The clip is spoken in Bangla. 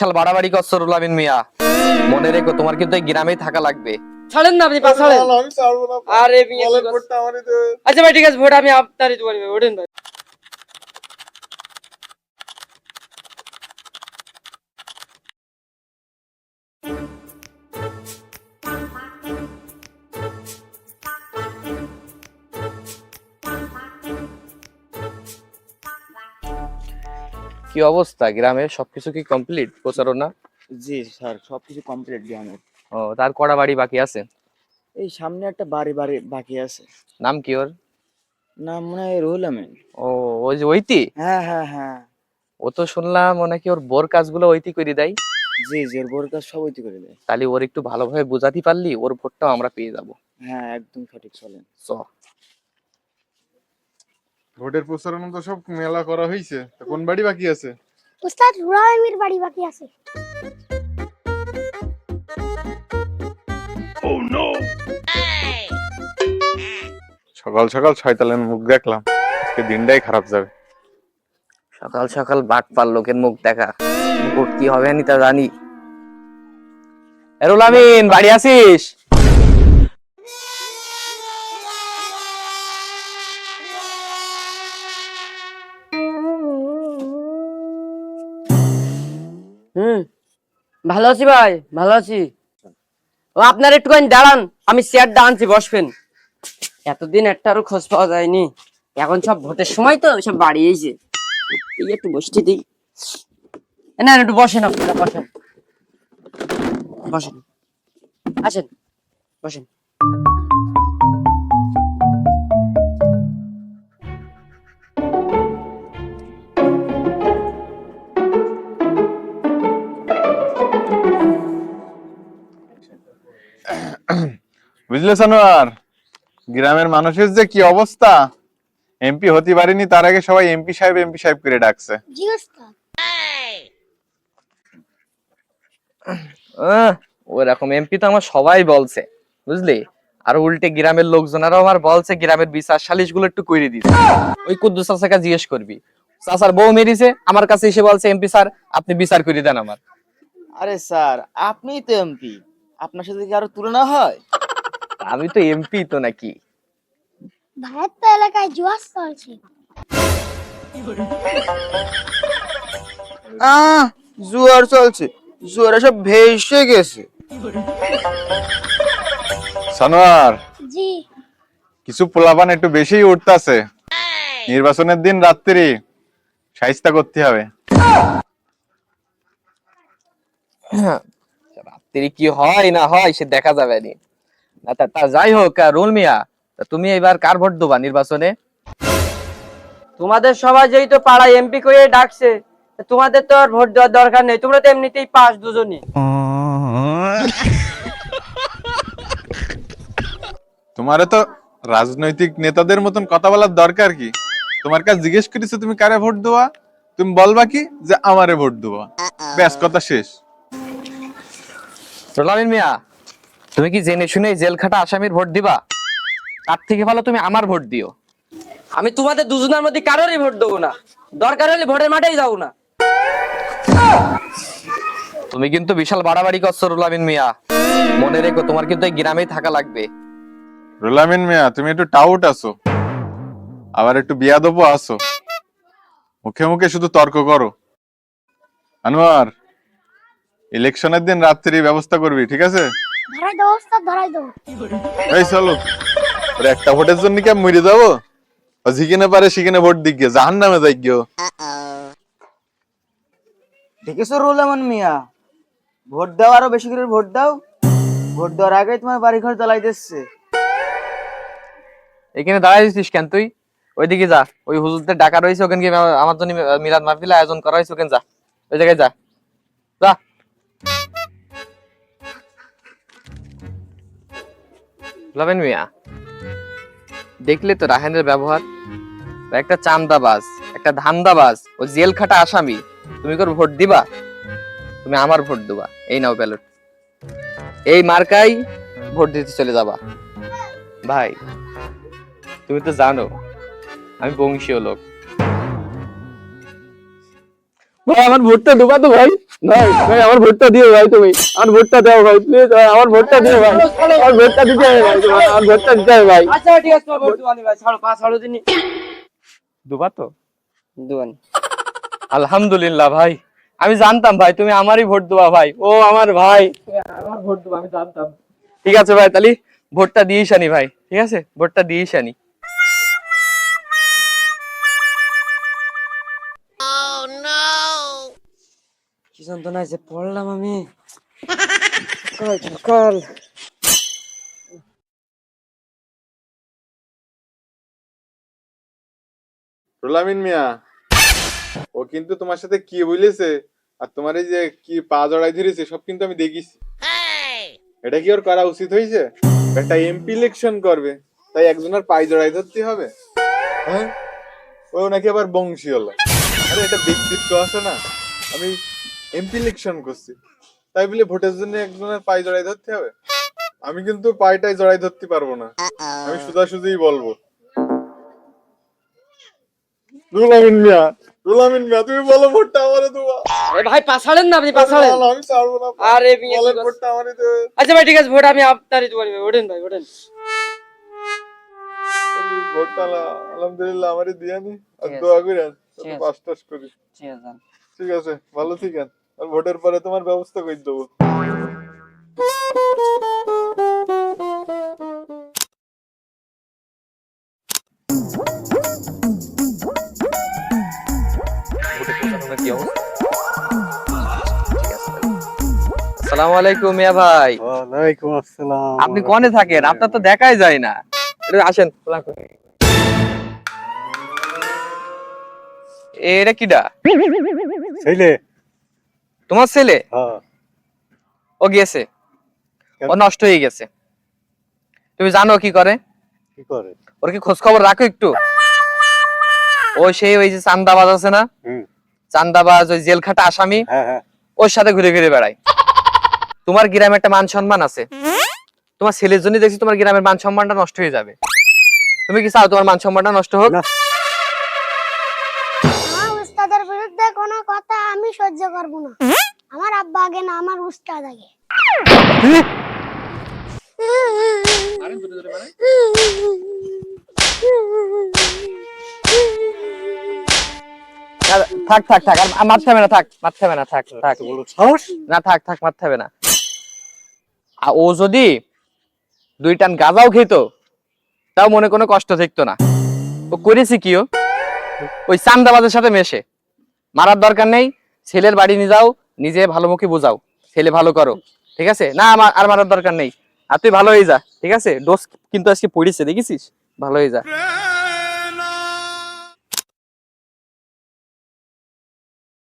বিশাল বাড়াবাড়ি করছো রুলামিন মিয়া, মনে রেখো তোমার কিন্তু এই গ্রামেই থাকা লাগবে। ছাড়েন না, আপনি পা ছাড়েন। আমি ছাড়বো না। আরে মিয়া, বলেন ভোটটা আমারই দেবেন। আচ্ছা ভাই ঠিক আছে, ভোট আমি আপনারই দেবো, ওঠেন ভাই। কি অবস্থা গ্রামে, সবকিছু কি কমপ্লিট প্রচারণা? জি স্যার, সবকিছু কমপ্লিট গ্রামের। ও, তার কড়া বাড়ি বাকি আছে? এই সামনে একটা বাড়ি বাড়ি বাকি আছে। নাম কি ওর? নাম মনে হয় রুহুল আমিন। ও, ওই যে ঐতি। হ্যাঁ হ্যাঁ হ্যাঁ। ও তো শুনলাম ও নাকি ওর বোর কাজগুলো ঐতি করে দেয়। জি জি, ওর বোর কাজ সব ওইটি করে দেয়। তাহলে ওর একটু ভালোভাবে বোঝাতে পারলি ওর ভোটটাও আমরা পেয়ে যাবো। হ্যাঁ একদম সঠিক, চলেন। চ। ভোটের প্রচারণা তো সব মেলা করা হয়েছে, তা কোন বাড়ি বাকি আছে? উস্তাদ রুলামির বাড়ি বাকি আছে। সকাল সকাল শয়তানের মুখ দেখলাম, আজকে দিনটাই খারাপ যাবে। সকাল সকাল বাটপার লোকের মুখ দেখা, ভোট কি হবে আমি তা জানি। এ রুলামিন, বাড়ি আছিস? ভালো আছি ভাই, ভালো আছি। ও আপনার একটুখানি দাঁড়ান, আমি চেয়ারটা আনছি, বসবেন। এতদিন একটারও খোঁজ পাওয়া যায়নি, এখন সব ভোটের সময় তো সব বাড়ি এসে এই একটু বসতে দিই। না একটু বসেন, আপনারা বসেন বসেন, আসেন বসেন। বুঝলে সানোয়ার, গ্রামের মানুষের যে কি অবস্থা, এমপি হতে পারিনি তার আগে সবাই এমপি সাহেব করে ডাকছে। জি উস্তাদ। ওরকম এমপি তো আমার সবাই বলছে, বুঝলি। আর উল্টে গ্রামের লোকজনেরাও আমার বলছে গ্রামের বিচার সালিশ গুলো একটু করে দিতে। ওই কুদ্দুস চাচাকে জিজ্ঞেস করবি, চাচার বউ মেরিছে, আমার কাছে এসে বলছে এমপি স্যার আপনি বিচার করে দেন আমার। আরে স্যার, আপনিই তো এমপি, আপনার সাথে কি আরো তুলনা হয়? আমি তো এমপি তো নাকি। ভারত তো এলাকায় জুয়ার চলছে। জোয়ার চলছে, জোয়ারে সব ভেসে গেছে। সানোয়ার, জি কিছু পোলাপান একটু বেশি উঠতাছে, নির্বাচনের দিন রাত্রি শাইস্তা করতে হবে। রাত্রি কি হয় না হয় সে দেখা যাবে নি। না তা যাই হোক, রুল মিয়া, তা তুমি এবার কার ভোট দেবা নির্বাচনে? তোমাদের সবাই যেই তো পাড়ায় এমপি করে ডাকছে, তোমাদের তো আর ভোট দেওয়ার দরকার নেই, তোমরা তো এমনিতেই পাস দুজনই। তোমারে তো রাজনৈতিক নেতাদের মতন কথা বলার দরকার কি? তোমার কাছে জিজ্ঞেস করেছে তুমি কারে ভোট দেবা, তুমি বলবা কি যে আমারে ভোট দেবা, ব্যাস কথা শেষ। রুলামিন মিয়া, তুমি কি জেনে শুনে জেল খাটা আসামির ভোট দিবা? তার থেকে ভালো তুমি আমার ভোট দিও। আমি তোমাদের দুজনের মধ্যে কারোরই ভোট দেবো না, দরকার হলে ভোটের মাঠেই যাবো না। তুমি কিন্তু বিশাল বাড়াবাড়ি করছো রুলামিন মিয়া, মনে রেখো তোমার কিন্তু এই গ্রামেই থাকা লাগবে। রুলামিন মিয়া, তুমি একটু টাউট আছো, আবার একটু বিয়াদবও আছো, মুখে মুখে শুধু তর্ক করো। আনোয়ার, ইলেকশনের দিন রাত্রি ব্যবস্থা করবি, ঠিক আছে? ধরাই দেবো উস্তাদ, ধরাই দেবো। এই চলো, ওর একটা ভোটের জন্য কি আমি মরে যাবো? ও যেখানে পারে সেখানে ভোট দিক গিয়ে জাহান নামে যাই গিয়ে। দেখেছো রুহুল আমিন মিয়া, ভোট দাও, আরো বেশি করে ভোট দাও। ভোট দেওয়ার আগে তোমার বাড়ি ঘর জ্বালাই দিচ্ছে। এখানে দাঁড়াই দিছিস কেন তুই? ওইদিকে যা, ওই হুজুরদের ডাকা রয়েছে, ওখানে গিয়ে আমার জন্য মিলাদ মাহফিল আয়োজন করা হয়েছে, ওখানে যা, ওই জায়গায় যা যা। রুলামিন মিয়া, দেখলে তো রাহেনের ব্যবহার, ও একটা চান্দাবাজ, একটা ধান্দাবাজ, ও জেল খাটা আসামি। তুমি কোর ভোট দিবা? তুমি আমার ভোট দিবা। এই নাও ব্যালট, এই মার্কাই ভোট দিতে চলে যাবা। ভাই, তুমি তো জানো আমি বংশীয় লোক। ভাই আমার ভোটটা দেবা তো ভাই? ভাই ভাই আমার ভোটটা দিও ভাই, তুমি আমার ভোটটা দাও ভাই, প্লিজ আমার ভোটটা দিও ভাই, আমার ভোটটা দিতে হবে ভাই, আমার ভোটটা দিতে হবে ভাই। আচ্ছা ঠিক আছে, তোমার ভোট দুয়ানি ভাই, ছাড়ো পা ছাড়ো দিনি দুবা তো দুয়ানি। আলহামদুলিল্লাহ ভাই, আমি জানতাম ভাই তুমি আমারই ভোট দেবা ভাই, ও আমার ভাই, আমার ভোট দেবা আমি জানতাম। ঠিক আছে ভাই, তাহলে ভোটটা দিয়েই শানি ভাই, ঠিক আছে ভোটটা দিয়েই শানি। কি যন্ত্রণায় যে পড়লাম আমি, সকাল সকাল। রুলামিন মিয়া, ও কিন্তু তোমার সাথে কি বলেছে আর তোমার এই যে কি পা জড়াই ধরেছে সব কিন্তু আমি দেখিছি। এটা কি ওর করা উচিত হয়েছে? একটা এমপি ইলেকশন করবে, তাই একজনের পায়ে জড়াই ধরতে হবে? হ্যাঁ, ও নাকি আবার বংশী হলো। আরে এটা ব্যক্তিত্ব আছে না, আমি এমপি ইলেকশন করছি তাই বলে ভোটের জন্য একজনের পায়ে জড়াই ধরতে হবে? আমি কিন্তু পায়েটাই জড়াই ধরতে পারবো না, আমি সোজাসুজিই বলবো। রুলামিন মিয়া, রুলামিন মিয়া, তুমি বলো ভোটটা আমারে দেবা। আরে ভাই পা ছাড়েন না, আপনি পা ছাড়েন। আমি ছাড়বো না। আরে বিয়ে বলে কি করছেন? ভোটটা আমারে দেবে। আচ্ছা ভাই ঠিক আছে, ভোট আমি আপনারই দুয়ানি ভাই, ওঠেন ভাই ওঠেন। ভোটটা আলহামদুলিল্লাহ আমারে দিয়ানি, আর ঠিক আছে। দোয়া করেন ঠিক আছে। পাস টাস করি। ঠিক আছে। ঠিক আছে, ভালো থাকেন, আর ভোটের পরে তোমার ব্যবস্থা করে দেবো। আসসালামু আলাইকুম মিয়া ভাই। ওয়ালাইকুম আসসালাম। আপনি কোনে থাকেন? আপনার তো দেখাই যায় না, একটু আসেন। এটা কিডা? ছেলে? তোমার ছেলে? হ্যাঁ। ও গেছে, ও নষ্ট হয়ে গেছে। তুমি জানো কি করে? কি করে? ওর কি খোঁজ খবর রাখো একটু? ও সেই ওই যে চান্দাবাজ আছে না, হুম। চান্দাবাজ, ওই জেল খাটা আসামি, হ্যাঁ হ্যাঁ। ওর সাথে ঘুরে ঘুরে বেড়ায়। তোমার গ্রামে একটা মান সম্মান আছে, তোমার ছেলের জন্য দেখছি তোমার গ্রামের মান সম্মানটা নষ্ট হয়ে যাবে। তুমি কি চাও তোমার মান সম্মানটা নষ্ট হোক? না। আমার উস্তাদের বিরুদ্ধে কোনো কথা আমি সহ্য করব না। আমার আব্বা আগে না, আমার উস্তাদ আগে। থাক থাক থাক, আর মারতে হবে না, থাক মারতে হবে না, থাক থাক বলো সাহস। না, থাক থাক মারতে হবে না। আর ও যদি 2 টান গাঁজাও খেত তাও মনে কোনো কষ্ট থাকতো না। ও করেছে কি? ও ওই চান্দাবাজের সাথে মেশে। মারার দরকার নেই, ছেলের বাড়ি নিয়ে যাও, নিজে ভালো মুখে বোঝাও, ছেলে ভালো করো, ঠিক আছে? না আর মারার দরকার নেই, আর তুই ভালো হয়ে যা, ঠিক আছে? ডোজ কিন্তু আজকে পড়েছে, দেখেছিস? ভালো হয়ে যা।